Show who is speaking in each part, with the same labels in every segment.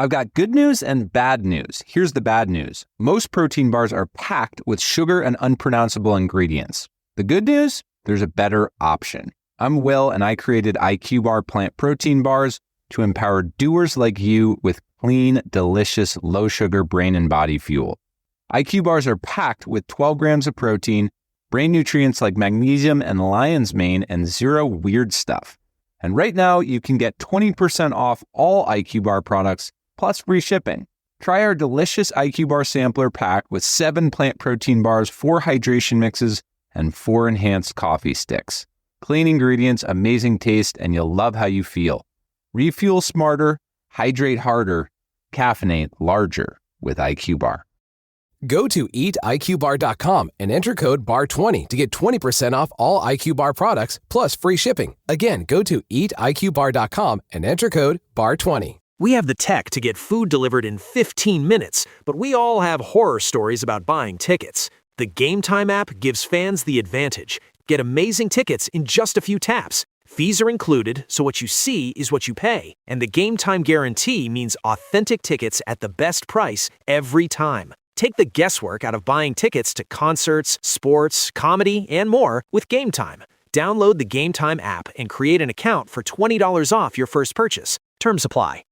Speaker 1: I've got good news and bad news. Here's the bad news. Most protein bars are packed with sugar and unpronounceable ingredients. The good news? There's a better option. I'm Will, and I created IQ Bar plant protein bars to empower doers like you with clean, delicious, low-sugar brain and body fuel. IQ bars are packed with 12 grams of protein, brain nutrients like magnesium and lion's mane, and zero weird stuff. And right now, you can get 20% off all IQ Bar products, plus free shipping. Try our delicious IQ Bar sampler pack with 7 plant protein bars, 4 hydration mixes, and 4 enhanced coffee sticks. Clean ingredients, amazing taste, and you'll love how you feel. Refuel smarter, hydrate harder, caffeinate larger with IQ Bar.
Speaker 2: Go to eatiqbar.com and enter code BAR20 to get 20% off all IQ Bar products plus free shipping. Again, go to eatiqbar.com and enter code BAR20.
Speaker 3: We have the tech to get food delivered in 15 minutes, but we all have horror stories about buying tickets. The Game Time app gives fans the advantage. Get amazing tickets in just a few taps. Fees are included, so what you see is what you pay. And the Game Time guarantee means authentic tickets at the best price every time. Take the guesswork out of buying tickets to concerts, sports, comedy, and more with Game Time. Download the Game Time app and create an account for $20 off your first purchase. Terms apply.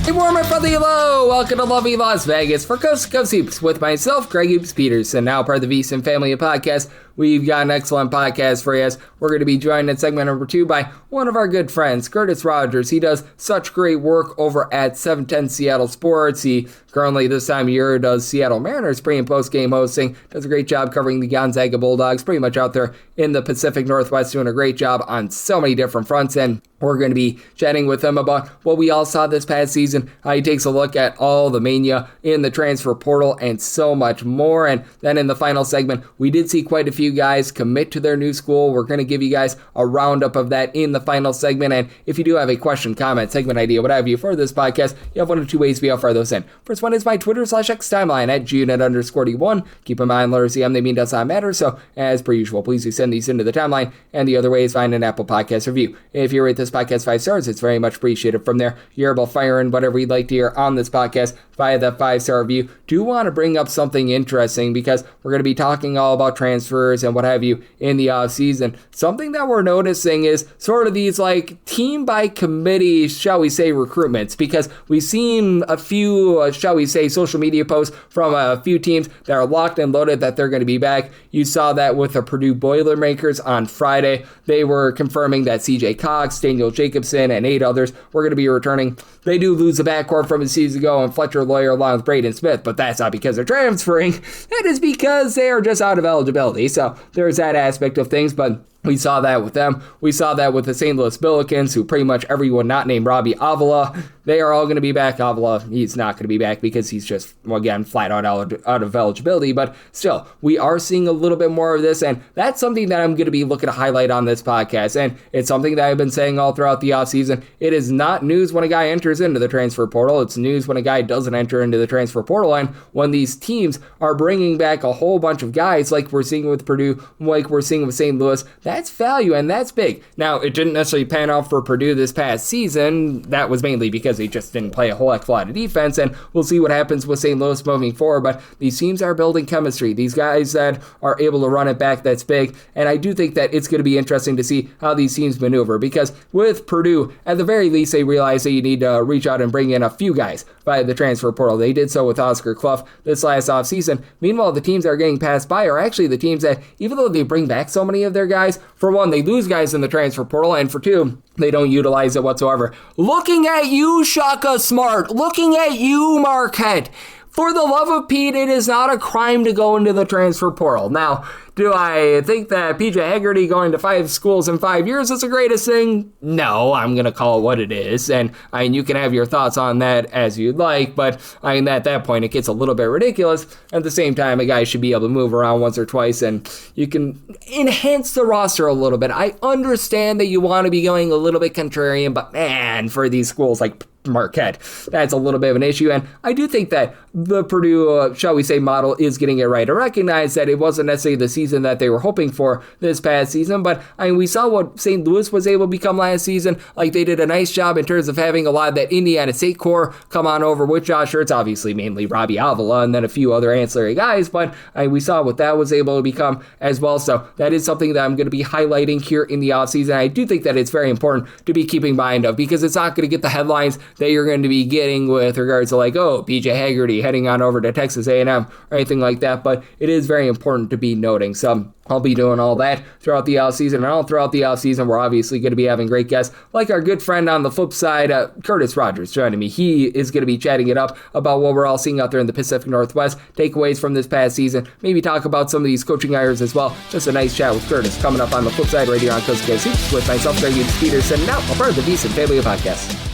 Speaker 4: Hey, warm up, brother, hello! Welcome to lovely Las Vegas for Coast to Coast Hoops with myself, Greg Hoops Peterson, now part of the VSiN family of podcasts. We've got an excellent podcast for you. We're going to be joined in segment number 2 by one of our good friends, Curtis Rogers. He does such great work over at 710 Seattle Sports. He currently, this time of year, does Seattle Mariners pre- and post-game hosting. Does a great job covering the Gonzaga Bulldogs, pretty much out there in the Pacific Northwest, doing a great job on so many different fronts. And we're going to be chatting with him about what we all saw this past season, how he takes a look at all the mania in the transfer portal, and so much more. And then in the final segment, we did see quite a few guys commit to their new school. We're going to give you guys a roundup of that in the final segment. And if you do have a question, comment, segment idea, what have you for this podcast, you have one of two ways we offer those in. First one is my Twitter/X timeline at @GUnit_D1. Keep in mind, letters CM, they mean does not matter. So as per usual, please do send these into the timeline. And the other way is find an Apple Podcast review. If you rate this podcast 5 stars, it's very much appreciated. From there, you're able to fire in whatever you'd like to hear on this podcast via that 5-star review. Do want to bring up something interesting because we're going to be talking all about transfers and what have you in the offseason. Something that we're noticing is sort of these like team by committee, shall we say, recruitments, because we've seen a few, shall we say, social media posts from a few teams that are locked and loaded that they're going to be back. You saw that with the Purdue Boilermakers on Friday. They were confirming that CJ Cox, Daniel Jacobson, and 8 others were going to be returning. They do lose the backcourt from a season ago and Fletcher Lawyer along with Braden Smith, but that's not because they're transferring. That is because they are just out of eligibility. So there's that aspect of things, but we saw that with them. We saw that with the St. Louis Billikens, who pretty much everyone not named Robbie Avila, they are all going to be back. Avila, he's not going to be back because he's just, well, again, flat out of eligibility. But still, we are seeing a little bit more of this, and that's something that I'm going to be looking to highlight on this podcast. And it's something that I've been saying all throughout the offseason. It is not news when a guy enters into the transfer portal. It's news when a guy doesn't enter into the transfer portal. And when these teams are bringing back a whole bunch of guys, like we're seeing with Purdue, like we're seeing with St. Louis, that's value, and that's big. Now, it didn't necessarily pan out for Purdue this past season. That was mainly because they just didn't play a whole heck of a lot of defense, and we'll see what happens with St. Louis moving forward, but these teams are building chemistry. These guys that are able to run it back, that's big, and I do think that it's going to be interesting to see how these teams maneuver, because with Purdue, at the very least, they realize that you need to reach out and bring in a few guys via the transfer portal. They did so with Oscar Clough this last offseason. Meanwhile, the teams that are getting passed by are actually the teams that, even though they bring back so many of their guys, for one, they lose guys in the transfer portal, and for two, they don't utilize it whatsoever. Looking at you, Shaka Smart. Looking at you, Marquette. For the love of Pete, it is not a crime to go into the transfer portal. Now, do I think that PJ Haggerty going to 5 schools in 5 years is the greatest thing? No, I'm going to call it what it is. And you can have your thoughts on that as you'd like, but at that point, it gets a little bit ridiculous. At the same time, a guy should be able to move around once or twice, and you can enhance the roster a little bit. I understand that you want to be going a little bit contrarian, but man, for these schools like Marquette. That's a little bit of an issue, and I do think that the Purdue, shall we say, model is getting it right. I recognize that it wasn't necessarily the season that they were hoping for this past season, but I mean, we saw what St. Louis was able to become last season. Like, they did a nice job in terms of having a lot of that Indiana State core come on over with Josh Hurts, obviously mainly Robbie Avila, and then a few other ancillary guys, but we saw what that was able to become as well. So that is something that I'm going to be highlighting here in the offseason. I do think that it's very important to be keeping mind of, because it's not going to get the headlines that you're going to be getting with regards to like, oh, PJ Haggerty heading on over to Texas A&M or anything like that, but it is very important to be noting. So I'll be doing all that throughout the offseason. And all throughout the offseason, we're obviously going to be having great guests, like our good friend on the flip side, Curtis Rogers, joining me. He is going to be chatting it up about what we're all seeing out there in the Pacific Northwest, takeaways from this past season, maybe talk about some of these coaching hires as well. Just a nice chat with Curtis coming up on the flip side right here on Coast to Coast Hoops with myself, Greg Peterson, now a part of the VSiN Family Podcast.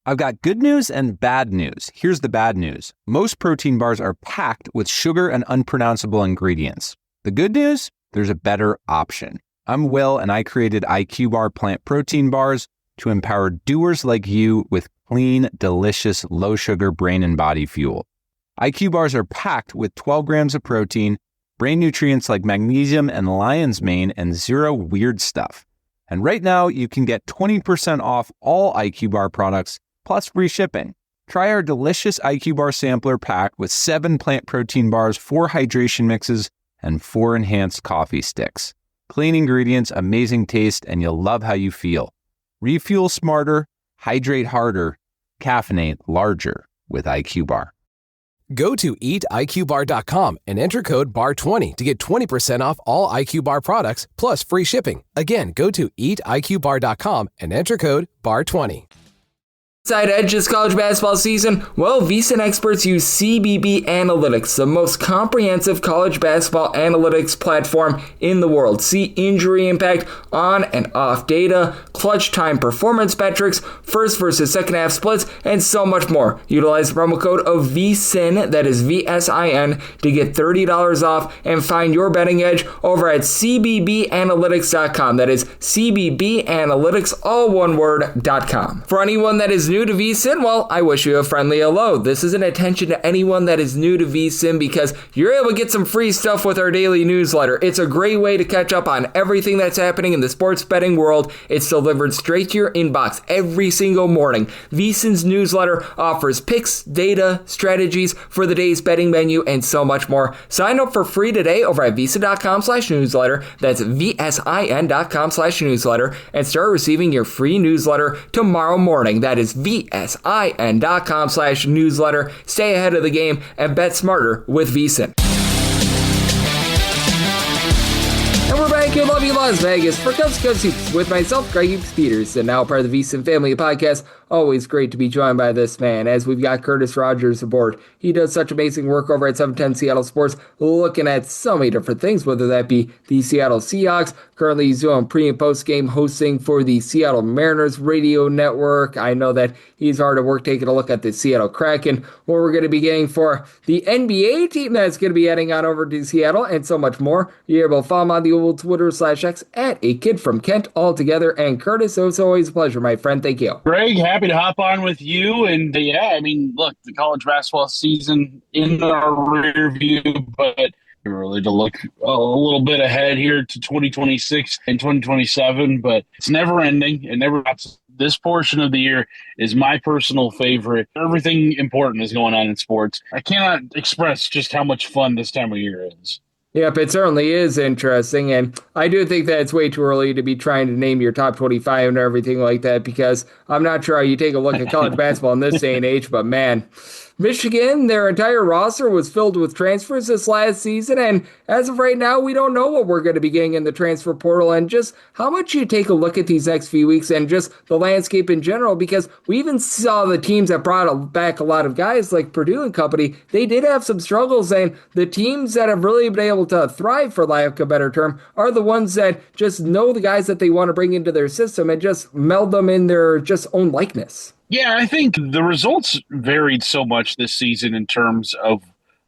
Speaker 1: I've got good news and bad news. Here's the bad news. Most protein bars are packed with sugar and unpronounceable ingredients. The good news? There's a better option. I'm Will, and I created IQ Bar plant protein bars to empower doers like you with clean, delicious, low-sugar brain and body fuel. IQ bars are packed with 12 grams of protein, brain nutrients like magnesium and lion's mane, and zero weird stuff. And right now, you can get 20% off all IQ Bar products, plus free shipping. Try our delicious IQ Bar sampler pack with 7 plant protein bars, 4 hydration mixes, and 4 enhanced coffee sticks. Clean ingredients, amazing taste, and you'll love how you feel. Refuel smarter, hydrate harder, caffeinate larger with IQ Bar.
Speaker 2: Go to eatiqbar.com and enter code BAR20 to get 20% off all IQ Bar products, plus free shipping. Again, go to eatiqbar.com and enter code BAR20.
Speaker 4: Side edge this college basketball season? Well, VSiN experts use CBB Analytics, the most comprehensive college basketball analytics platform in the world. See injury impact, on and off data, clutch time performance metrics, first versus second half splits, and so much more. Utilize the promo code of VSiN, that is VSIN, to get $30 off and find your betting edge over at cbbanalytics.com. That is cbbanalytics, all one word.com. For anyone that is new to VSiN, well, I wish you a friendly hello. This is an attention to anyone that is new to VSiN because you're able to get some free stuff with our daily newsletter. It's a great way to catch up on everything that's happening in the sports betting world. It's delivered straight to your inbox every single morning. VSiN's newsletter offers picks, data, strategies for the day's betting menu, and so much more. Sign up for free today over at VSiN.com/newsletter. That's VSIN.com/newsletter, and start receiving your free newsletter tomorrow morning. That is VSIN.com/newsletter. Stay ahead of the game and bet smarter with VSiN. And we're back in lovely Las Vegas for Coast to Coast Hoops with myself, Greg Peterson, now part of the VSiN Family Podcast. Always great to be joined by this man, as we've got Curtis Rogers aboard. He does such amazing work over at 710 Seattle Sports, looking at so many different things, whether that be the Seattle Seahawks. Currently, he's doing pre- and post-game hosting for the Seattle Mariners radio network. I know that he's hard at work taking a look at the Seattle Kraken, what we're going to be getting for the NBA team that's going to be heading on over to Seattle, and so much more. You're able to follow him on the old Twitter/X at A Kid From Kent altogether. And Curtis, it's always a pleasure, my friend. Thank you.
Speaker 5: Greg, happy to hop on with you. And look, the college basketball season in our rear view, but really to look a little bit ahead here to 2026 and 2027, but it's never ending. It never stops. This portion of the year is my personal favorite. Everything important is going on in sports. I cannot express just how much fun this time of year is.
Speaker 4: Yep, it certainly is interesting, and I do think that it's way too early to be trying to name your top 25 and everything like that, because I'm not sure how you take a look at college basketball in this day and age, but man, Michigan, their entire roster was filled with transfers this last season, and as of right now, we don't know what we're going to be getting in the transfer portal, and just how much you take a look at these next few weeks and just the landscape in general, because we even saw the teams that brought back a lot of guys like Purdue and company. They did have some struggles, and the teams that have really been able to thrive, for lack of a better term, are the ones that just know the guys that they want to bring into their system and just meld them in their just own likeness.
Speaker 5: Yeah, I think the results varied so much this season in terms of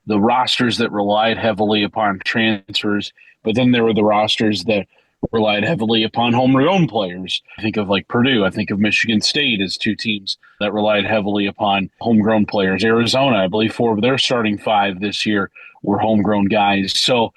Speaker 5: the rosters that relied heavily upon transfers, but then there were the rosters that relied heavily upon homegrown players. I think of like Purdue. I think of Michigan State as two teams that relied heavily upon homegrown players. Arizona, I believe 4 of their starting 5 this year were homegrown guys. So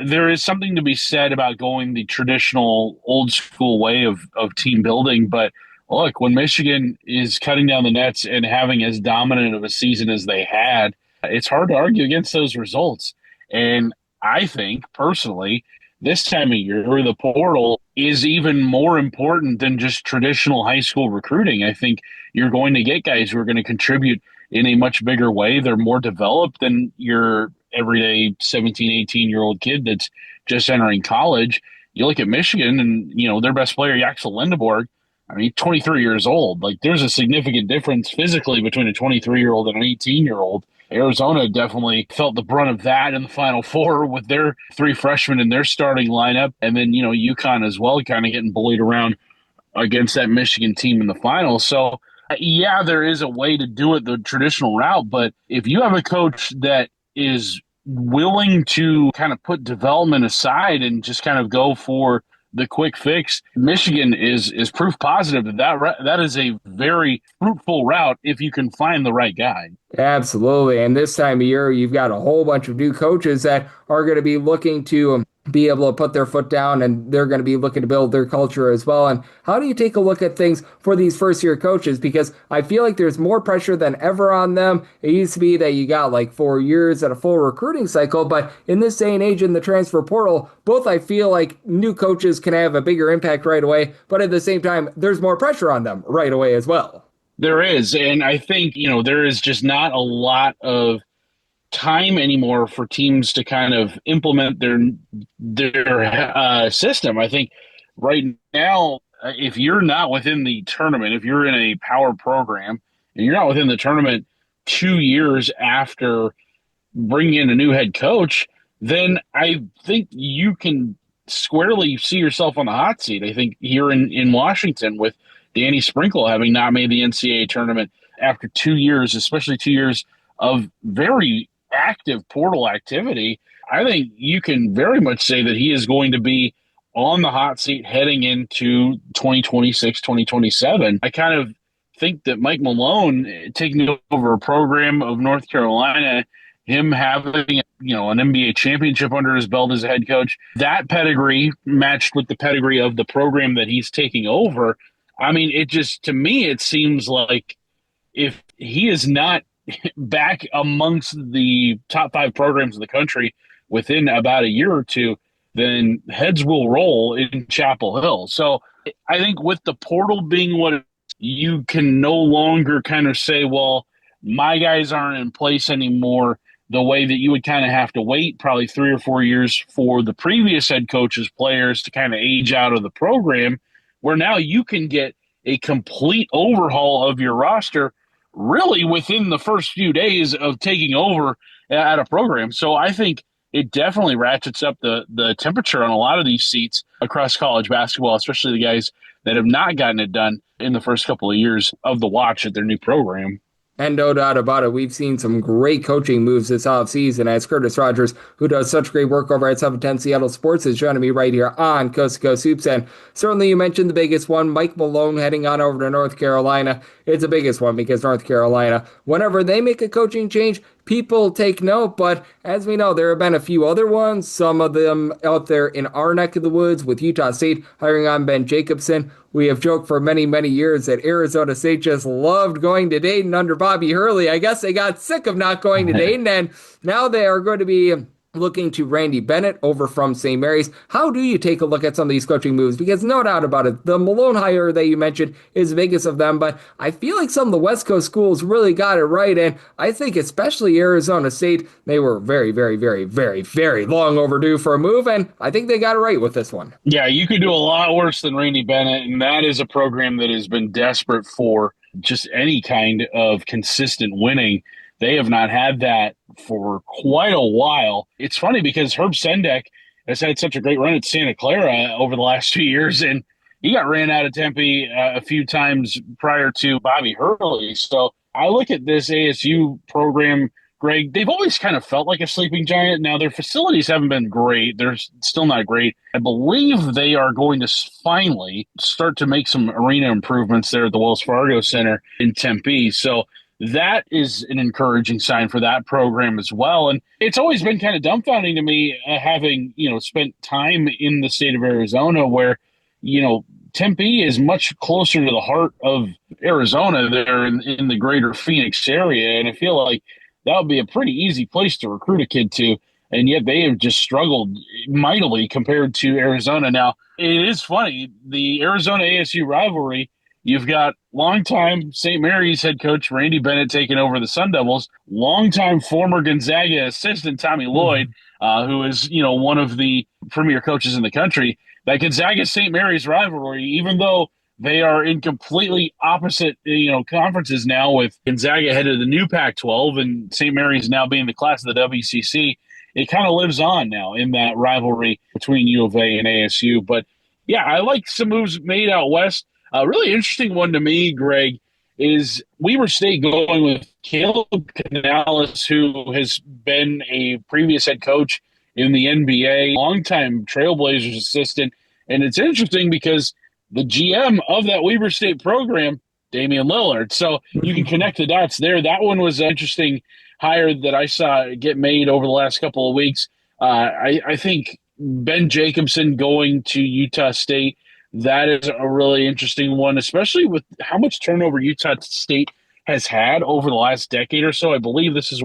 Speaker 5: there is something to be said about going the traditional old school way of team building. But look, when Michigan is cutting down the nets and having as dominant of a season as they had, it's hard to argue against those results. And I think personally, this time of year, the portal is even more important than just traditional high school recruiting. I think you're going to get guys who are going to contribute in a much bigger way. They're more developed than your everyday 17, 18-year-old kid that's just entering college. You look at Michigan and, their best player, Yaxel Lindeborg, I mean, 23 years old. Like, there's a significant difference physically between a 23-year-old and an 18-year-old. Arizona definitely felt the brunt of that in the Final Four with their 3 freshmen in their starting lineup. And then, UConn as well, kind of getting bullied around against that Michigan team in the final. So, yeah, there is a way to do it the traditional route. But if you have a coach that is willing to kind of put development aside and just kind of go for the quick fix, Michigan is proof positive that is a very fruitful route if you can find the right guy.
Speaker 4: Absolutely. And this time of year, you've got a whole bunch of new coaches that are going to be looking to be able to put their foot down, and they're going to be looking to build their culture as well. And how do you take a look at things for these first-year coaches? Because I feel like there's more pressure than ever on them. It used to be that you got like 4 years at a full recruiting cycle, but in this day and age in the transfer portal, both I feel like new coaches can have a bigger impact right away, but at the same time, there's more pressure on them right away as well.
Speaker 5: There is, and I think, there is just not a lot of time anymore for teams to kind of implement their system. I think right now, if you're not within the tournament, if you're in a power program and you're not within the tournament 2 years after bringing in a new head coach, then I think you can squarely see yourself on the hot seat. I think here in Washington with Danny Sprinkle having not made the NCAA tournament after 2 years, especially 2 years of very active portal activity, I think you can very much say that he is going to be on the hot seat heading into 2026, 2027. I kind of think that Mike Malone taking over a program of North Carolina, him having an NBA championship under his belt as a head coach, that pedigree matched with the pedigree of the program that he's taking over. I mean, to me, it seems like if he is not back amongst the top 5 programs in the country within about a year or two, then heads will roll in Chapel Hill. So I think with the portal being what it is, you can no longer kind of say, well, my guys aren't in place anymore, the way that you would kind of have to wait probably 3 or 4 years for the previous head coach's players to kind of age out of the program, where now you can get a complete overhaul of your roster really within the first few days of taking over at a program. So I think it definitely ratchets up the temperature on a lot of these seats across college basketball, especially the guys that have not gotten it done in the first couple of years of the watch at their new program.
Speaker 4: And no doubt about it, we've seen some great coaching moves this offseason as Curtis Rogers, who does such great work over at 710 Seattle Sports, is joining me right here on Coast to Coast Hoops. And certainly you mentioned the biggest one, Mike Malone heading on over to North Carolina. It's the biggest one because North Carolina, whenever they make a coaching change, people take note, but as we know, there have been a few other ones, some of them out there in our neck of the woods with Utah State hiring on Ben Jacobson. We have joked for many, many years that Arizona State just loved going to Dayton under Bobby Hurley. I guess they got sick of not going to Dayton, and now they are going to be looking to Randy Bennett over from St. Mary's. How do you take a look at some of these coaching moves? Because no doubt about it, the Malone hire that you mentioned is the biggest of them, but I feel like some of the West Coast schools really got it right, and I think especially Arizona State, they were very, very, very, very, very long overdue for a move, and I think they got it right with this one.
Speaker 5: Yeah, you could do a lot worse than Randy Bennett, and that is a program that has been desperate for just any kind of consistent winning. They have not had that for quite a while. It's funny because Herb Sendek has had such a great run at Santa Clara over the last 2 years, and he got ran out of Tempe a few times prior to Bobby Hurley. So I look at this ASU program Greg, they've always kind of felt like a sleeping giant. Now, their facilities haven't been great. They're still not great. I believe they are going to finally start to make some arena improvements there at the Wells Fargo Center in Tempe. So that is an encouraging sign for that program as well. And it's always been kind of dumbfounding to me, having, spent time in the state of Arizona where, Tempe is much closer to the heart of Arizona there in the greater Phoenix area. And I feel like that would be a pretty easy place to recruit a kid to. And yet they have just struggled mightily compared to Arizona. Now, it is funny, the Arizona ASU rivalry, you've got longtime St. Mary's head coach Randy Bennett taking over the Sun Devils, longtime former Gonzaga assistant Tommy Lloyd, who is, one of the premier coaches in the country. That Gonzaga-St. Mary's rivalry, even though they are in completely opposite, conferences now, with Gonzaga headed to the new Pac-12 and St. Mary's now being the class of the WCC, it kind of lives on now in that rivalry between U of A and ASU. But, yeah, I like some moves made out west. A really interesting one to me, Greg, is Weber State going with Caleb Canales, who has been a previous head coach in the NBA, longtime Trailblazers assistant. And it's interesting because the GM of that Weber State program, Damian Lillard. So you can connect the dots there. That one was an interesting hire that I saw get made over the last couple of weeks. I think Ben Jacobson going to Utah State, that is a really interesting one, especially with how much turnover Utah State has had over the last decade or so. I believe this is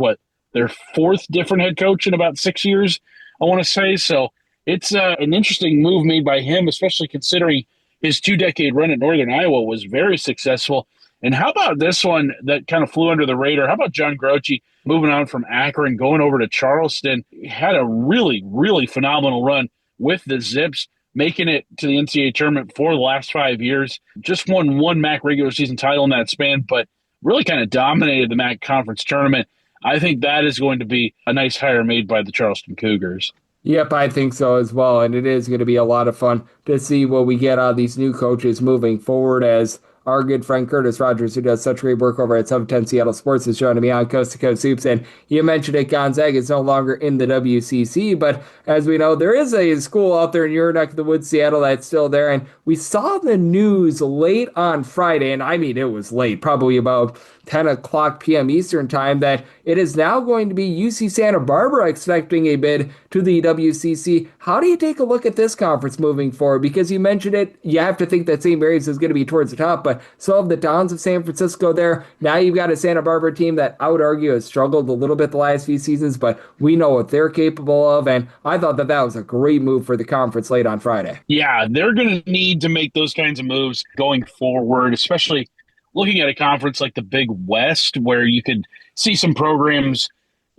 Speaker 5: their fourth different head coach in about 6 years, I want to say. So it's an interesting move made by him, especially considering his 2-decade run at Northern Iowa was very successful. And how about this one that kind of flew under the radar? How about John Groce moving on from Akron, going over to Charleston? He had a really, really phenomenal run with the Zips, making it to the NCAA tournament for the last 5 years. Just won one MAC regular season title in that span, but really kind of dominated the MAC conference tournament. I think that is going to be a nice hire made by the Charleston Cougars.
Speaker 4: Yep, I think so as well. And it is going to be a lot of fun to see what we get out of these new coaches moving forward, as our good friend Curtis Rogers, who does such great work over at 710 Seattle Sports, is joining me on Coast to Coast Hoops. And you mentioned it, Gonzaga is no longer in the WCC, but as we know, there is a school out there in your neck of the woods, Seattle, that's still there. And we saw the news late on Friday, and I mean, it was late, probably about 10 o'clock p.m. Eastern time, that it is now going to be UC Santa Barbara expecting a bid to the WCC. How do you take a look at this conference moving forward? Because you mentioned it, you have to think that St. Mary's is going to be towards the top, but so have the Dons of San Francisco there. Now you've got a Santa Barbara team that I would argue has struggled a little bit the last few seasons, but we know what they're capable of, and I thought that was a great move for the conference late on Friday.
Speaker 5: Yeah, they're going to need to make those kinds of moves going forward, especially looking at a conference like the Big West, where you could see some programs,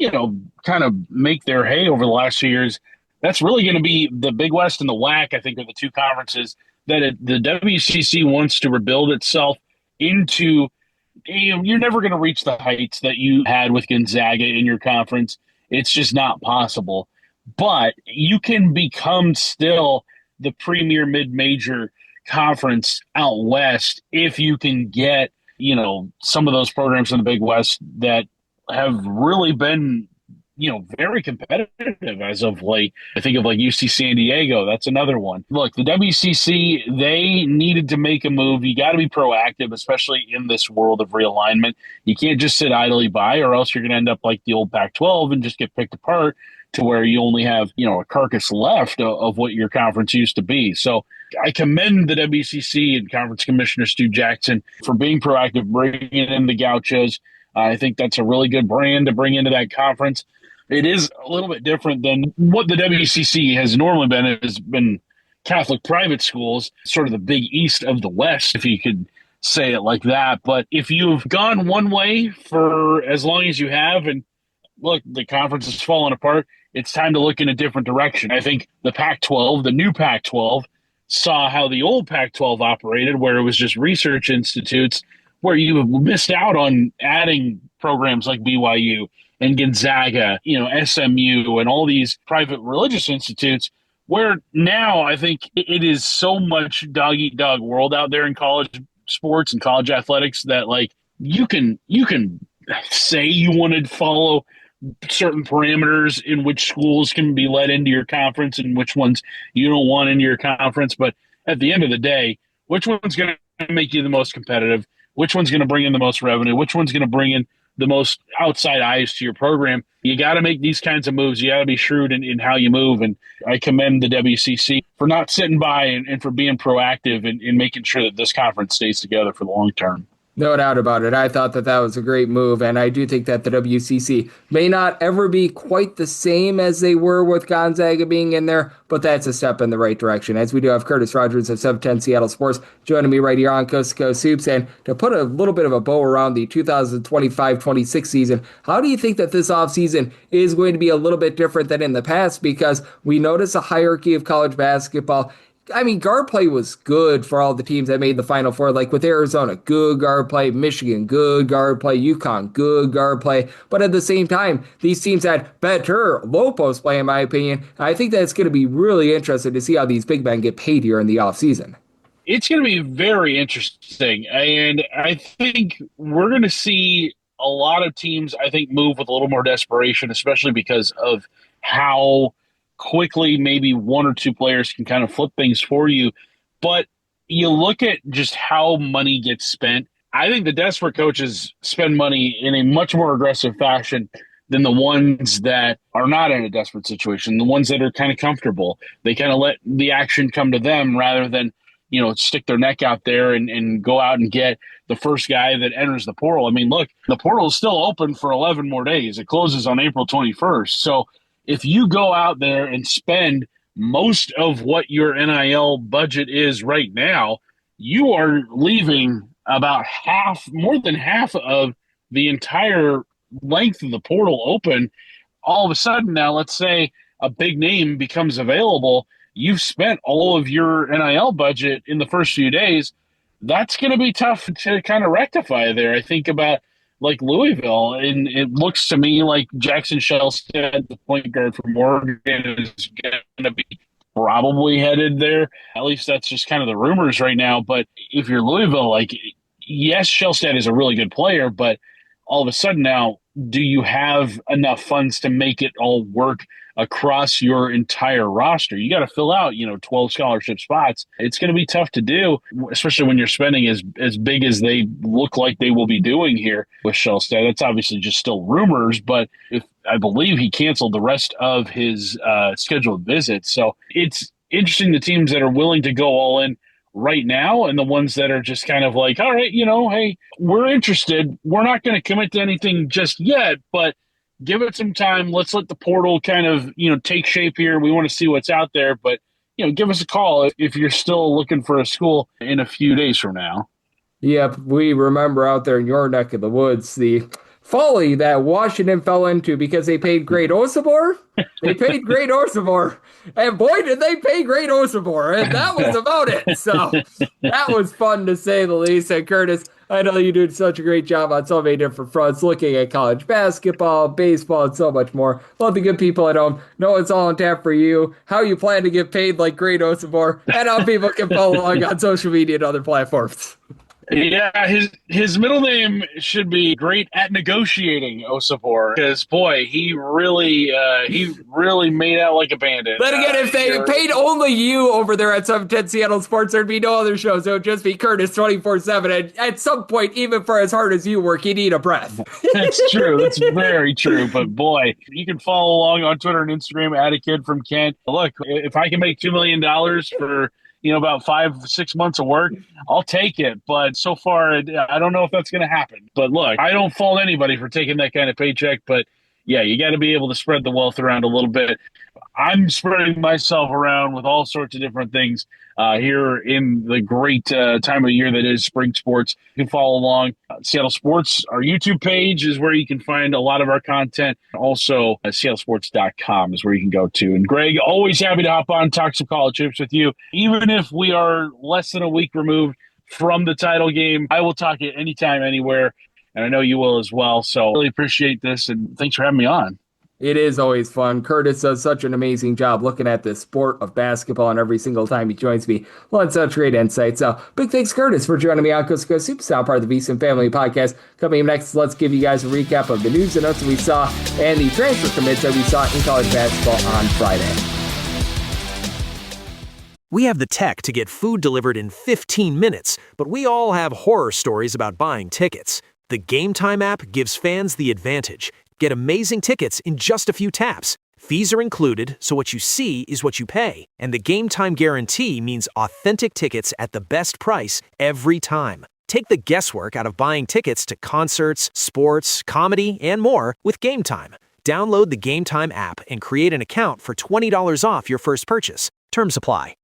Speaker 5: kind of make their hay over the last few years. That's really going to be the Big West and the WAC, I think, are the two conferences that the WCC wants to rebuild itself into. You're never going to reach the heights that you had with Gonzaga in your conference. It's just not possible. But you can become still the premier mid-major conference out west if you can get, some of those programs in the Big West that have really been, very competitive as of late. I think of UC San Diego. That's another one. Look, the WCC, they needed to make a move. You got to be proactive, especially in this world of realignment. You can't just sit idly by, or else you're going to end up like the old Pac-12 and just get picked apart to where you only have, a carcass left of what your conference used to be. So I commend the WCC and Conference Commissioner Stu Jackson for being proactive, bringing in the Gauchos. I think that's a really good brand to bring into that conference. It is a little bit different than what the WCC has normally been. It has been Catholic private schools, sort of the big east of the West, if you could say it like that. But if you've gone one way for as long as you have, and look, the conference is falling apart, it's time to look in a different direction. I think the Pac-12, the new Pac-12, saw how the old Pac-12 operated, where it was just research institutes, where you missed out on adding programs like BYU and Gonzaga, SMU, and all these private religious institutes, where now I think it is so much dog-eat-dog world out there in college sports and college athletics that, you can say you want to follow certain parameters in which schools can be let into your conference and which ones you don't want into your conference. But at the end of the day, which one's going to make you the most competitive? Which one's going to bring in the most revenue? Which one's going to bring in the most outside eyes to your program? You got to make these kinds of moves. You got to be shrewd in how you move. And I commend the WCC for not sitting by and for being proactive in making sure that this conference stays together for the long term.
Speaker 4: No doubt about it. I thought that was a great move, and I do think that the WCC may not ever be quite the same as they were with Gonzaga being in there, but that's a step in the right direction. As we do have Curtis Rogers of 710 Seattle Sports joining me right here on Coast to Coast Hoops, and to put a little bit of a bow around the 2025-26 season, how do you think that this offseason is going to be a little bit different than in the past? Because we notice a hierarchy of college basketball. I mean, guard play was good for all the teams that made the Final Four, like with Arizona, good guard play, Michigan, good guard play, UConn, good guard play. But at the same time, these teams had better low post play, in my opinion. I think that's going to be really interesting to see how these big men get paid here in the offseason.
Speaker 5: It's going to be very interesting. And I think we're going to see a lot of teams, I think, move with a little more desperation, especially because of how quickly maybe one or two players can kind of flip things for you. But you look at just how money gets spent. I think the desperate coaches spend money in a much more aggressive fashion than the ones that are not in a desperate situation, the ones that are kind of comfortable. They kind of let the action come to them rather than, stick their neck out there and go out and get the first guy that enters the portal. I mean, look, the portal is still open for 11 more days. It closes on April 21st. So if you go out there and spend most of what your NIL budget is right now, you are leaving about more than half of the entire length of the portal open. All of a sudden now, let's say a big name becomes available. You've spent all of your NIL budget in the first few days. That's going to be tough to kind of rectify there. I think about like Louisville, and it looks to me like Jackson Shelstad, the point guard from Oregon, is going to be probably headed there. At least that's just kind of the rumors right now. But if you're Louisville, like, yes, Shelstad is a really good player, but all of a sudden now, do you have enough funds to make it all work across your entire roster? You got to fill out, 12 scholarship spots. It's going to be tough to do, especially when you're spending as big as they look like they will be doing here with Shelstad. That's obviously just still rumors, but I believe he canceled the rest of his scheduled visits. So it's interesting, the teams that are willing to go all in right now and the ones that are just kind of like, all right, hey, we're interested. We're not going to commit to anything just yet, but give it some time. Let's let the portal kind of, take shape here. We want to see what's out there, but, give us a call if you're still looking for a school in a few days from now.
Speaker 4: Yep, we remember out there in your neck of the woods, the folly that Washington fell into because they paid Great Osibor. They paid Great Osibor, and boy, did they pay Great Osibor, and that was about it. So that was fun to say the least. And Curtis, I know you did such a great job on so many different fronts, looking at college basketball, baseball, and so much more. Love the good people at home know it's all on tap for you, how you plan to get paid like Great Osibor, and how people can follow along on social media and other platforms.
Speaker 5: Yeah, his middle name should be Great at Negotiating Osibor, because boy, he really made out like a bandit.
Speaker 4: Then again, if they paid only you over there at 710 Seattle Sports, there'd be no other shows. It would just be Curtis 24/7. And at some point, even for as hard as you work, you need a breath.
Speaker 5: That's true. That's very true. But boy, you can follow along on Twitter and Instagram at a kid from Kent. Look, if I can make $2 million for about 5-6 months of work, I'll take it. But so far, I don't know if that's going to happen. But look, I don't fault anybody for taking that kind of paycheck. But yeah, you got to be able to spread the wealth around a little bit. I'm spreading myself around with all sorts of different things here in the great time of year that is spring sports. You can follow along. Seattle Sports, our YouTube page is where you can find a lot of our content. Also, seattlesports.com is where you can go to. And Greg, always happy to hop on, talk some college hoops with you. Even if we are less than a week removed from the title game, I will talk it anytime, anywhere. And I know you will as well. So really appreciate this. And thanks for having me on.
Speaker 4: It is always fun. Curtis does such an amazing job looking at the sport of basketball, and every single time he joins me, lots of such great insights. So, big thanks, Curtis, for joining me on Coast to Coast Superstar, part of the VSiN Family Podcast. Coming up next, let's give you guys a recap of the news and notes that we saw and the transfer commits that we saw in college basketball on Friday.
Speaker 3: We have the tech to get food delivered in 15 minutes, but we all have horror stories about buying tickets. The Game Time app gives fans the advantage. Get amazing tickets in just a few taps. Fees are included, so what you see is what you pay. And the Game Time guarantee means authentic tickets at the best price every time. Take the guesswork out of buying tickets to concerts, sports, comedy, and more with Game Time. Download the Game Time app and create an account for $20 off your first purchase. Terms apply.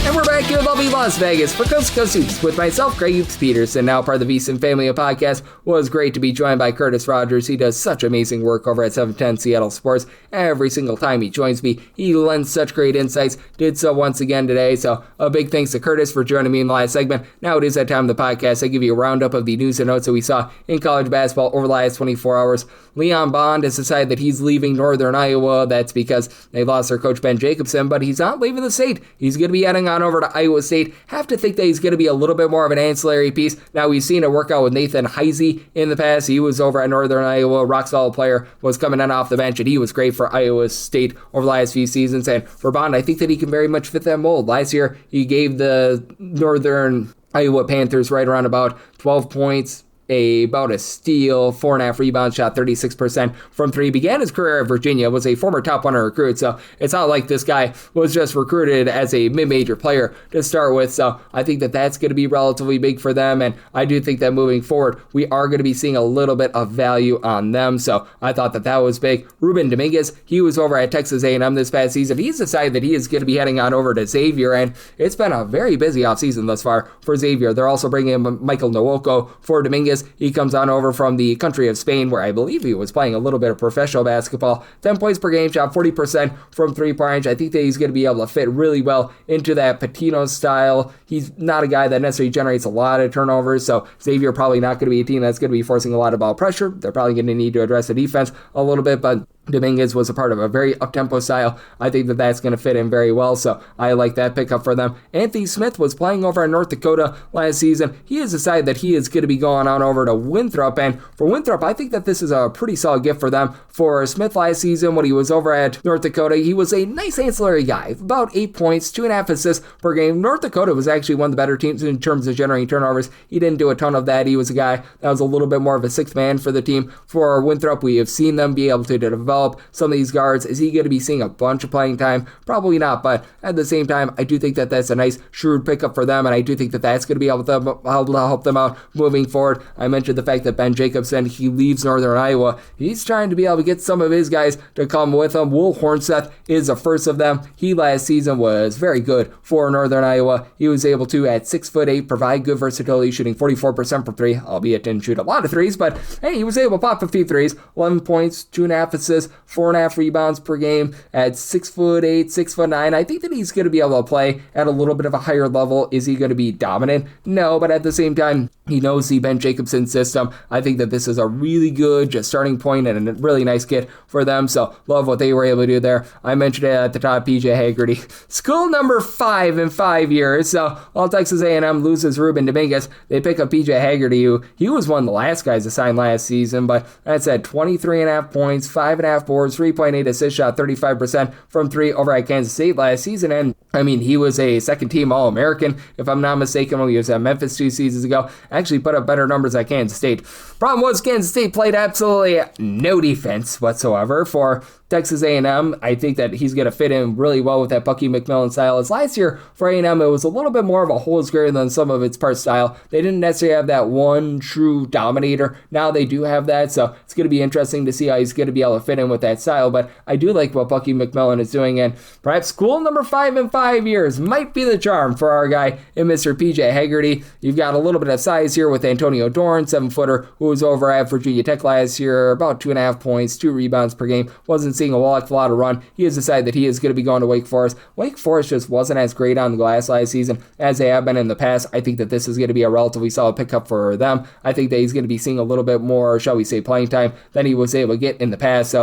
Speaker 4: And we're back here in lovely Las Vegas for Coast to Coast Hoops with myself, Greg Hoops Peterson, now part of the VSiN Family Podcast. Was great to be joined by Curtis Rogers. He does such amazing work over at 710 Seattle Sports. Every single time he joins me, he lends such great insights. Did so once again today. So a big thanks to Curtis for joining me in the last segment. Now it is that time of the podcast. I give you a roundup of the news and notes that we saw in college basketball over the last 24 hours. Leon Bond has decided that he's leaving Northern Iowa. That's because they lost their coach Ben Jacobson, but he's not leaving the state. He's going to be heading on over to Iowa State. Have to think that he's going to be a little bit more of an ancillary piece. Now, we've seen it work out with Nathan Heisey in the past. He was over at Northern Iowa. Rock solid player, was coming in off the bench, and he was great for Iowa State over the last few seasons. And for Bond, I think that he can very much fit that mold. Last year, he gave the Northern Iowa Panthers right around about 12 points, about a steal, 4.5 rebounds, shot 36% from three. Began his career at Virginia, was a former top 100 recruit, so it's not like this guy was just recruited as a mid-major player to start with. So I think that that's going to be relatively big for them, and I do think that moving forward, we are going to be seeing a little bit of value on them. So I thought that that was big. Ruben Dominguez, he was over at Texas A&M this past season. He's decided that he is going to be heading on over to Xavier, and it's been a very busy offseason thus far for Xavier. They're also bringing in Michael Nwoko for Dominguez. He comes on over from the country of Spain, where I believe he was playing a little bit of professional basketball. 10 points per game, shot 40% from three-point range. I think that he's going to be able to fit really well into that Patino style. He's not a guy that necessarily generates a lot of turnovers, so Xavier probably not going to be a team that's going to be forcing a lot of ball pressure. They're probably going to need to address the defense a little bit, but Dominguez was a part of a very up-tempo style. I think that that's going to fit in very well, so I like that pickup for them. Anthony Smith was playing over in North Dakota last season. He has decided that he is going to be going on over to Winthrop, and for Winthrop, I think that this is a pretty solid gift for them. For Smith last season, when he was over at North Dakota, he was a nice ancillary guy, about 8 points, 2.5 assists per game. North Dakota was actually one of the better teams in terms of generating turnovers. He didn't do a ton of that. He was a guy that was a little bit more of a sixth man for the team. For Winthrop, we have seen them be able to develop some of these guards. Is he going to be seeing a bunch of playing time? Probably not, but at the same time, I do think that that's a nice, shrewd pickup for them, and I do think that that's going to be able to help them out moving forward. I mentioned the fact that Ben Jacobson, he leaves Northern Iowa. He's trying to be able to get some of his guys to come with him. Will Hornseth is the first of them. He last season was very good for Northern Iowa. He was able to, at 6'8", provide good versatility, shooting 44% from three, albeit didn't shoot a lot of threes, but hey, he was able to pop a few threes, 11 points, 2.5 assists, 4.5 rebounds per game at 6'8", 6'9". I think that he's going to be able to play at a little bit of a higher level. Is he going to be dominant? No, but at the same time, he knows the Ben Jacobson system. I think that this is a really good just starting point and a really nice kit for them. So love what they were able to do there. I mentioned it at the top, PJ Haggerty. School number 5 in 5 years. So while Texas A&M loses Ruben Dominguez, they pick up PJ Haggerty, who he was one of the last guys to sign last season, but that's at 23.5 points, 5.5 boards, 3.8 assists, shot 35% from three over at Kansas State last season. And I mean, he was a second-team All-American, if I'm not mistaken, when he was at Memphis 2 seasons ago. Actually put up better numbers at Kansas State. Problem was, Kansas State played absolutely no defense whatsoever for Texas A&M. I think that he's going to fit in really well with that Bucky McMillan style. As last year for A&M, it was a little bit more of a whole is greater than some of its parts style. They didn't necessarily have that one true dominator. Now they do have that, so it's going to be interesting to see how he's going to be able to fit in with that style. But I do like what Bucky McMillan is doing, and perhaps school number 5 in 5 years might be the charm for our guy in Mr. PJ Haggerty. You've got a little bit of size here with Antonio Dorn, 7-footer, who was over at Virginia Tech last year, about 2.5 points, 2 rebounds per game. Wasn't seeing a lot of run. He has decided that he is going to be going to Wake Forest. Wake Forest just wasn't as great on the glass last season as they have been in the past. I think that this is going to be a relatively solid pickup for them. I think that he's going to be seeing a little bit more, shall we say, playing time than he was able to get in the past.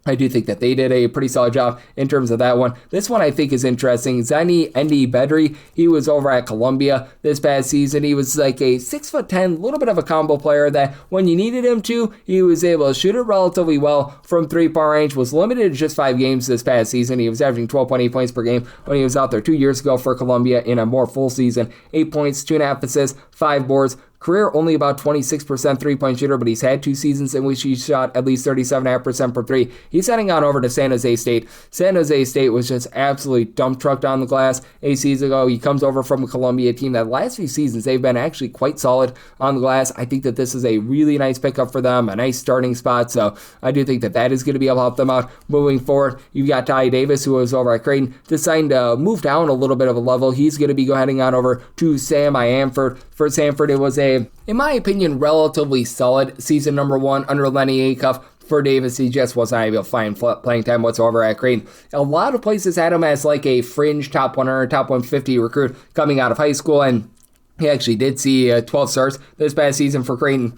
Speaker 4: I do think that they did a pretty solid job in terms of that one. This one I think is interesting. Zani Endi Bedri, he was over at Columbia this past season. He was like a 6'10", little bit of a combo player that when you needed him to, he was able to shoot it relatively well from three-point range, was limited to just 5 games this past season. He was averaging 12.8 points per game when he was out there 2 years ago for Columbia in a more full season. 8 points, 2.5 assists, 5 boards. Career only about 26% three-point shooter, but he's had 2 seasons in which he shot at least 37.5% from 3. He's heading on over to San Jose State. San Jose State was just absolutely dump trucked on the glass a season ago. He comes over from a Columbia team that last few seasons they've been actually quite solid on the glass. I think that this is a really nice pickup for them, a nice starting spot, so I do think that that is going to be able to help them out moving forward. You've got Ty Davis, who was over at Creighton, deciding to move down a little bit of a level. He's going to be heading on over to Sam Amford. For Samford, it was in my opinion, relatively solid season number 1 under Lenny Acuff. For Davis, he just wasn't able to find playing time whatsoever at Creighton. A lot of places had him as like a fringe top 100, top 150 recruit coming out of high school, and he actually did see 12 starts this past season for Creighton.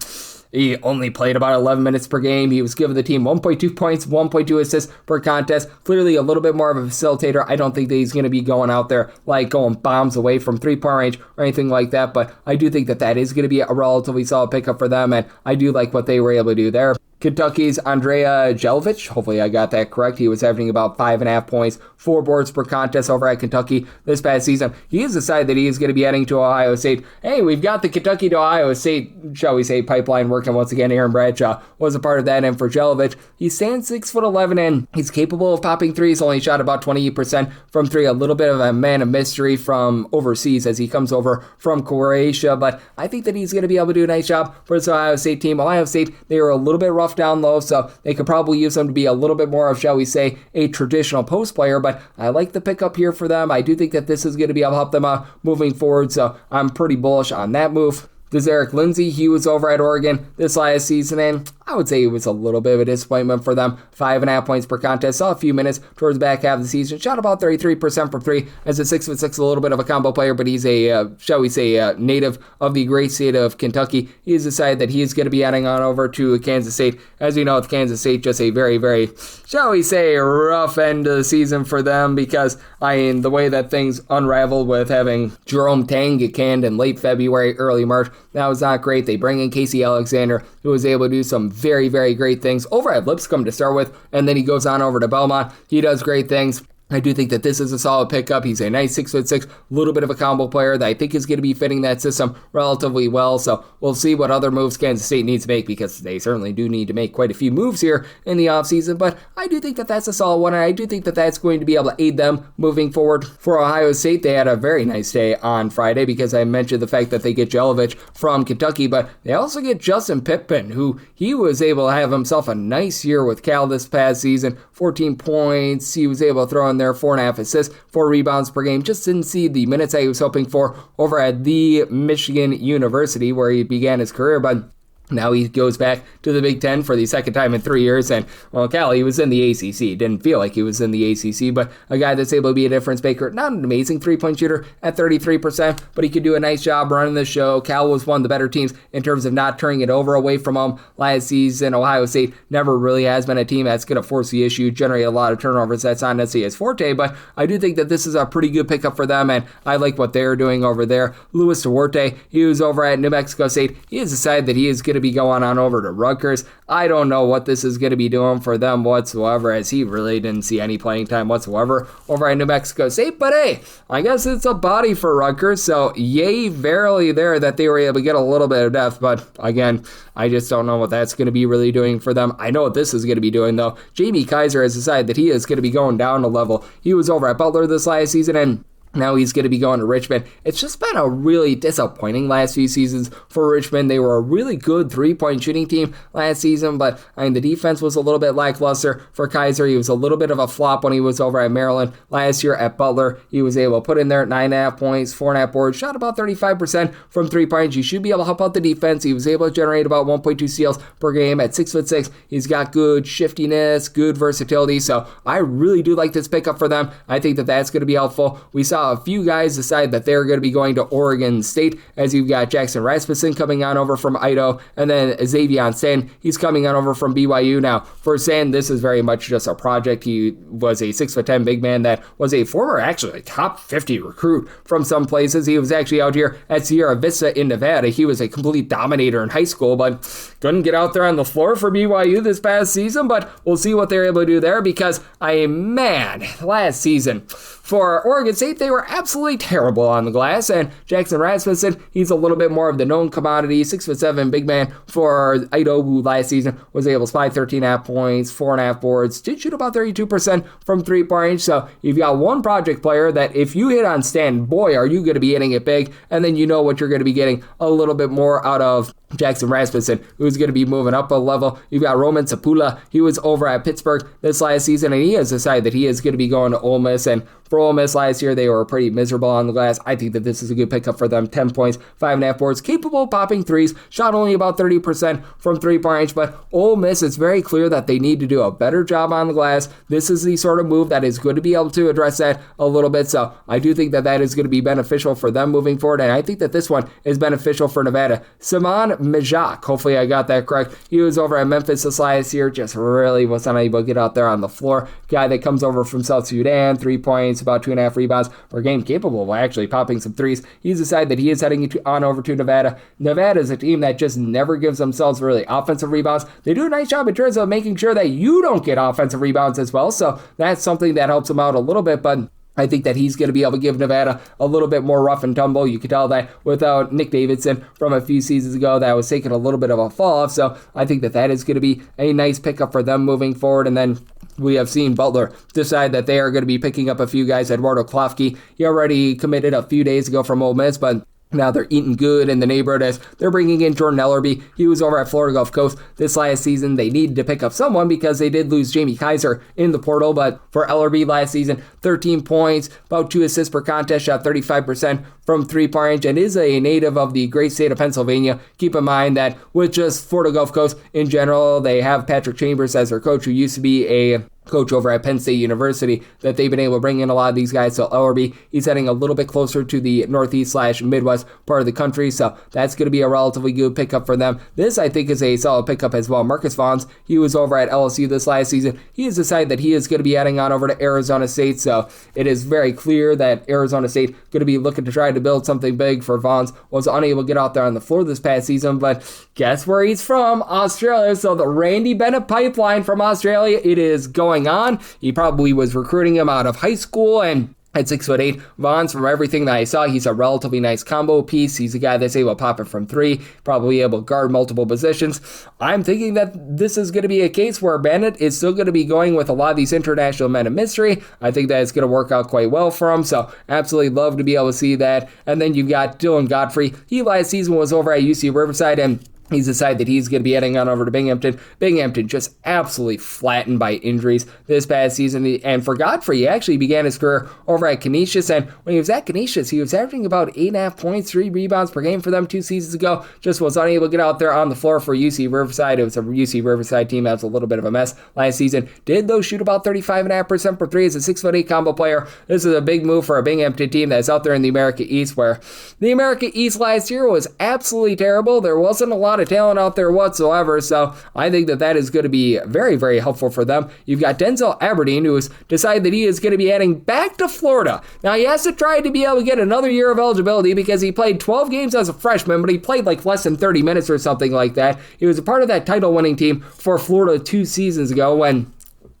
Speaker 4: He only played about 11 minutes per game. He was giving the team 1.2 points, 1.2 assists per contest. Clearly a little bit more of a facilitator. I don't think that he's going to be going out there like going bombs away from three-point range or anything like that, but I do think that that is going to be a relatively solid pickup for them, and I do like what they were able to do there. Kentucky's Andrea Jelovic, hopefully I got that correct. He was averaging about 5.5 points, 4 boards per contest over at Kentucky this past season. He has decided that he is going to be heading to Ohio State. Hey, we've got the Kentucky to Ohio State, shall we say, pipeline working once again. Aaron Bradshaw was a part of that, and for Jelovic, he stands 6'11", and he's capable of popping threes. Only shot about 28% from 3, a little bit of a man of mystery from overseas as he comes over from Croatia, but I think that he's going to be able to do a nice job for this Ohio State team. Ohio State, they were a little bit rough down low, so they could probably use him to be a little bit more of, shall we say, a traditional post player, but I like the pickup here for them. I do think that this is going to be able to help them out moving forward, so I'm pretty bullish on that move. There's Eric Lindsey. He was over at Oregon this last season, and I would say it was a little bit of a disappointment for them. 5.5 points per contest. Saw a few minutes towards the back half of the season. Shot about 33% from 3 as a 6'6", a little bit of a combo player, but he's a, shall we say, a native of the great state of Kentucky. He has decided that he is going to be heading on over to Kansas State. As we know, with Kansas State, just a very, very, shall we say, rough end of the season for them because, the way that things unraveled with having Jerome Tang get canned in late February, early March, that was not great. They bring in Casey Alexander, who was able to do some very, very great things over at Lipscomb to start with, and then he goes on over to Belmont. He does great things. I do think that this is a solid pickup. He's a nice 6'6", little bit of a combo player that I think is going to be fitting that system relatively well. So we'll see what other moves Kansas State needs to make because they certainly do need to make quite a few moves here in the offseason. But I do think that that's a solid one, and I do think that that's going to be able to aid them moving forward. For Ohio State, they had a very nice day on Friday because I mentioned the fact that they get Jelovic from Kentucky, but they also get Justin Pittman, who he was able to have himself a nice year with Cal this past season. 14 points. He was able to throw in there 4.5 assists, 4 rebounds per game. Just didn't see the minutes that he was hoping for over at the Michigan University where he began his career, but now he goes back to the Big Ten for the second time in 3 years, and, well, Cal, he was in the ACC. Didn't feel like he was in the ACC, but a guy that's able to be a difference maker. Not an amazing three-point shooter at 33%, but he could do a nice job running the show. Cal was one of the better teams in terms of not turning it over away from him last season. Ohio State never really has been a team that's going to force the issue, generate a lot of turnovers. That's not necessarily his forte, but I do think that this is a pretty good pickup for them, and I like what they're doing over there. Luis Duarte, he was over at New Mexico State. He has decided that he is going to be going on over to Rutgers. I don't know what this is going to be doing for them whatsoever, as he really didn't see any playing time whatsoever over at New Mexico State. But hey, I guess it's a body for Rutgers, so yay verily there that they were able to get a little bit of depth. But again, I just don't know what that's going to be really doing for them. I know what this is going to be doing, though. Jamie Kaiser has decided that he is going to be going down a level. He was over at Butler this last season, and Now he's going to be going to Richmond. It's just been a really disappointing last few seasons for Richmond. They were a really good three-point shooting team last season, but the defense was a little bit lackluster for Kaiser. He was a little bit of a flop when he was over at Maryland. Last year at Butler, he was able to put in there 9.5 points, 4.5 boards, shot about 35% from 3 points. You should be able to help out the defense. He was able to generate about 1.2 steals per game at 6'6". He's got good shiftiness, good versatility, so I really do like this pickup for them. I think that that's going to be helpful. We saw a few guys decide that they're going to be going to Oregon State, as you've got Jackson Rasmussen coming on over from Idaho, and then Xavier Sand, he's coming on over from BYU. Now, for Sand, this is very much just a project. He was a 6'10" big man that was a former, actually, top 50 recruit from some places. He was actually out here at Sierra Vista in Nevada. He was a complete dominator in high school, but couldn't get out there on the floor for BYU this past season, but we'll see what they're able to do there, because last season for Oregon State, they were absolutely terrible on the glass, and Jackson Rasmussen, he's a little bit more of the known commodity, 6'7" big man for Idaho, who last season was able to spy 13.5 points, 4.5 boards, did shoot about 32% from 3-point. So you've got one project player that if you hit on Stan, boy, are you going to be hitting it big, and then you know what you're going to be getting a little bit more out of Jackson Rasmussen, who's going to be moving up a level. You've got Roman Sapula. He was over at Pittsburgh this last season, and he has decided that he is going to be going to Ole Miss. And for Ole Miss last year, they were pretty miserable on the glass. I think that this is a good pickup for them. 10 points, 5.5 boards, capable of popping threes, shot only about 30% from 3-point range, but Ole Miss, it's very clear that they need to do a better job on the glass. This is the sort of move that is going to be able to address that a little bit, so I do think that that is going to be beneficial for them moving forward, and I think that this one is beneficial for Nevada. Simon Majak, hopefully I got that correct. He was over at Memphis this last year, just really was unable to get out there on the floor. Guy that comes over from South Sudan, 3 points, about 2.5 rebounds per game, capable of actually popping some threes. He's decided that he is heading on over to Nevada. Nevada is a team that just never gives themselves really offensive rebounds. They do a nice job in terms of making sure that you don't get offensive rebounds as well, so that's something that helps them out a little bit, but I think that he's going to be able to give Nevada a little bit more rough and tumble. You could tell that without Nick Davidson from a few seasons ago, that was taking a little bit of a fall off. So I think that that is going to be a nice pickup for them moving forward. And then we have seen Butler decide that they are going to be picking up a few guys. Eduardo Klofke, he already committed a few days ago from Ole Miss, but now they're eating good in the neighborhood as they're bringing in Jordan Ellerby. He was over at Florida Gulf Coast this last season. They needed to pick up someone because they did lose Jamie Kaiser in the portal, but for Ellerby last season, 13 points, about 2 assists per contest, shot 35% from 3-point range, and is a native of the great state of Pennsylvania. Keep in mind that with just Florida Gulf Coast in general, they have Patrick Chambers as their coach, who used to be a coach over at Penn State University, that they've been able to bring in a lot of these guys. So Ellerby, he's heading a little bit closer to the Northeast/Midwest part of the country, so that's going to be a relatively good pickup for them. This, I think, is a solid pickup as well. Marcus Vaughns, he was over at LSU this last season. He has decided that he is going to be heading on over to Arizona State, so it is very clear that Arizona State going to be looking to try to build something big for Vaughns. Was unable to get out there on the floor this past season, but guess where he's from? Australia. So the Randy Bennett pipeline from Australia, it is going on. He probably was recruiting him out of high school, and at 6'8", Vaughns, from everything that I saw, he's a relatively nice combo piece. He's a guy that's able to pop it from 3, probably able to guard multiple positions. I'm thinking that this is going to be a case where Bennett is still going to be going with a lot of these international men of mystery. I think that it's going to work out quite well for him, so absolutely love to be able to see that. And then you've got Dylan Godfrey. He last season was over at UC Riverside, and he's decided that he's going to be heading on over to Binghamton. Binghamton just absolutely flattened by injuries this past season. And for Godfrey, he actually began his career over at Canisius. And when he was at Canisius, he was averaging about 8.5 points, 3 rebounds per game for them 2 seasons ago. Just was unable to get out there on the floor for UC Riverside. It was a UC Riverside team that was a little bit of a mess last season. Did, though, shoot about 35.5% per 3 as a 6'8" combo player. This is a big move for a Binghamton team that's out there in the America East, where the America East last year was absolutely terrible. There wasn't a lot of talent out there whatsoever, so I think that that is going to be very, very helpful for them. You've got Denzel Aberdeen, who has decided that he is going to be heading back to Florida. Now, he has to try to be able to get another year of eligibility because he played 12 games as a freshman, but he played like less than 30 minutes or something like that. He was a part of that title-winning team for Florida 2 seasons ago when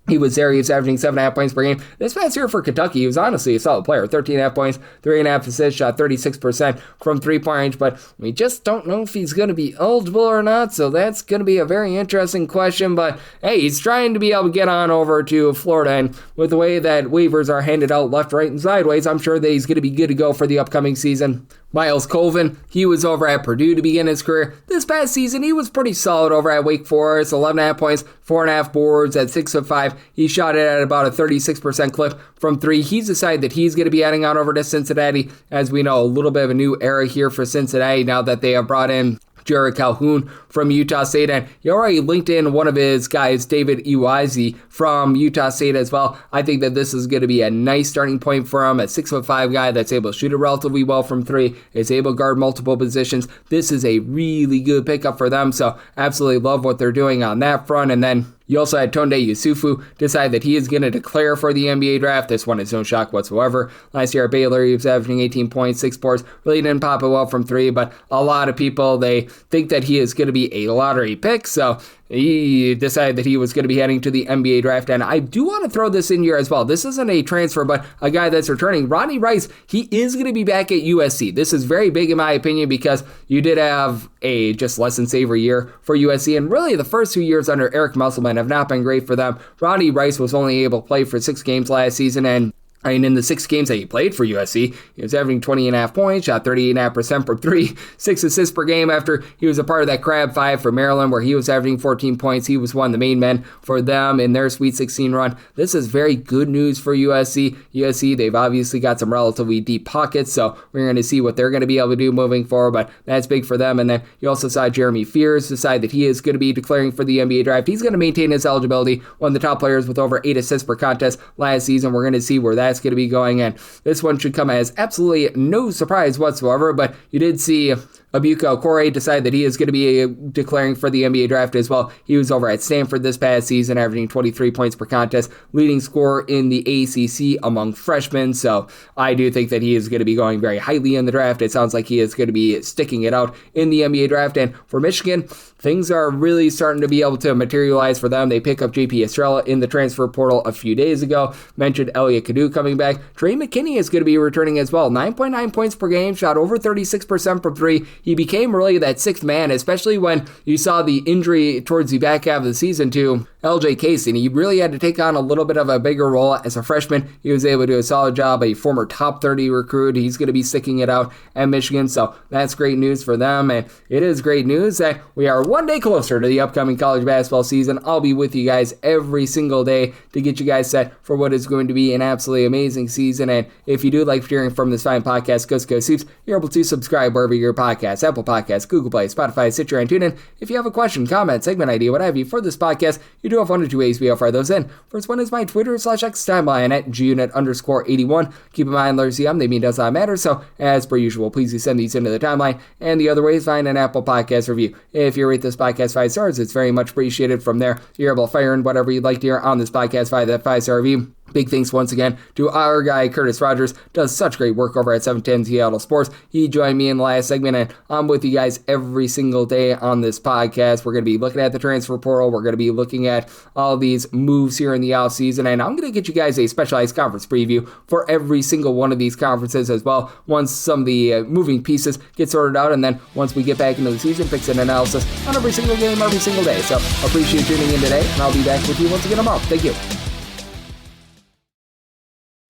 Speaker 4: He was there. He was averaging 7.5 points per game. This past year for Kentucky, he was honestly a solid player. 13.5 points, 3.5 assists, shot 36% from three-point range, but we just don't know if he's going to be eligible or not, so that's going to be a very interesting question. But hey, he's trying to be able to get on over to Florida, and with the way that waivers are handed out left, right, and sideways, I'm sure that he's going to be good to go for the upcoming season. Miles Colvin, he was over at Purdue to begin his career. This past season, he was pretty solid over at Wake Forest, 11.5 points, 4.5 boards at 6'5". He shot it at about a 36% clip from three. He's decided that he's going to be heading on over to Cincinnati. As we know, a little bit of a new era here for Cincinnati now that they have brought in Jared Calhoun from Utah State, and he already linked in one of his guys, David Iwazi from Utah State as well. I think that this is going to be a nice starting point for him, a 6'5" guy that's able to shoot it relatively well from three, is able to guard multiple positions. This is a really good pickup for them, so absolutely love what they're doing on that front. And then you also had Tonde Yusufu decide that he is going to declare for the NBA draft. This one is no shock whatsoever. Last year at Baylor, he was averaging 18 points, 6 boards. Really didn't pop it well from three, but a lot of people, they think that he is going to be a lottery pick, so he decided that he was going to be heading to the NBA draft. And I do want to throw this in here as well. This isn't a transfer, but a guy that's returning. Ronnie Rice, he is going to be back at USC. This is very big in my opinion because you did have a just less than savory year for USC. And really the first 2 years under Eric Musselman have not been great for them. Ronnie Rice was only able to play for 6 games last season, and in the 6 games that he played for USC, he was averaging 20.5 points, shot 38.5% from three, 6 assists per game after he was a part of that Crab Five for Maryland where he was averaging 14 points. He was one of the main men for them in their Sweet 16 run. This is very good news for USC. USC, they've obviously got some relatively deep pockets, so we're going to see what they're going to be able to do moving forward, but that's big for them. And then you also saw Jeremy Fears decide that he is going to be declaring for the NBA draft. He's going to maintain his eligibility, one of the top players with over 8 assists per contest last season. We're going to see where that's going to be going, and this one should come as absolutely no surprise whatsoever, but you did see Abuka Okore decide that he is going to be declaring for the NBA draft as well. He was over at Stanford this past season, averaging 23 points per contest, leading scorer in the ACC among freshmen, so I do think that he is going to be going very highly in the draft. It sounds like he is going to be sticking it out in the NBA draft. And for Michigan, things are really starting to be able to materialize for them. They pick up JP Estrella in the transfer portal a few days ago. Mentioned Elliot Kadu coming back. Trey McKinney is going to be returning as well. 9.9 points per game, shot over 36% from three. He became really that sixth man, especially when you saw the injury towards the back half of the season to LJ Case, and he really had to take on a little bit of a bigger role as a freshman. He was able to do a solid job, a former top 30 recruit. He's going to be sticking it out at Michigan, so that's great news for them, and it is great news that we are one day closer to the upcoming college basketball season. I'll be with you guys every single day to get you guys set for what is going to be an absolutely amazing season, and if you do like hearing from this fine podcast, Coast to Coast Hoops, you're able to subscribe wherever your podcasts, Apple Podcasts, Google Play, Spotify, Stitcher, and TuneIn. If you have a question, comment, segment idea, what have you for this podcast, you do have one or two ways we offer those in. First one is my Twitter/X timeline at gunit_81. Keep in mind, letters CM, they mean does not matter, so as per usual, please do send these into the timeline. And the other way is find an Apple Podcast review. If you rate this podcast 5 stars, it's very much appreciated. From there, you're able to fire in whatever you'd like to hear on this podcast via that 5-star review. Big thanks once again to our guy, Curtis Rogers. Does such great work over at 710 Seattle Sports. He joined me in the last segment, and I'm with you guys every single day on this podcast. We're going to be looking at the transfer portal. We're going to be looking at all these moves here in the offseason, and I'm going to get you guys a specialized conference preview for every single one of these conferences as well, once some of the moving pieces get sorted out, and then once we get back into the season, fix an analysis on every single game, every single day. So appreciate tuning in today, and I'll be back with you once again tomorrow. Thank you.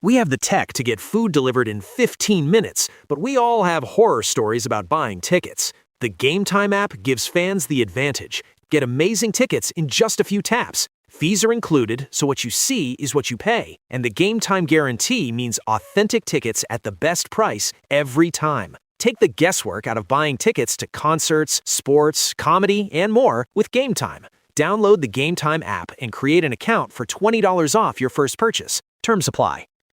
Speaker 3: We have the tech to get food delivered in 15 minutes, but we all have horror stories about buying tickets. The Game Time app gives fans the advantage. Get amazing tickets in just a few taps. Fees are included, so what you see is what you pay. And the Game Time guarantee means authentic tickets at the best price every time. Take the guesswork out of buying tickets to concerts, sports, comedy, and more with Game Time. Download the Game Time app and create an account for $20 off your first purchase. Terms apply.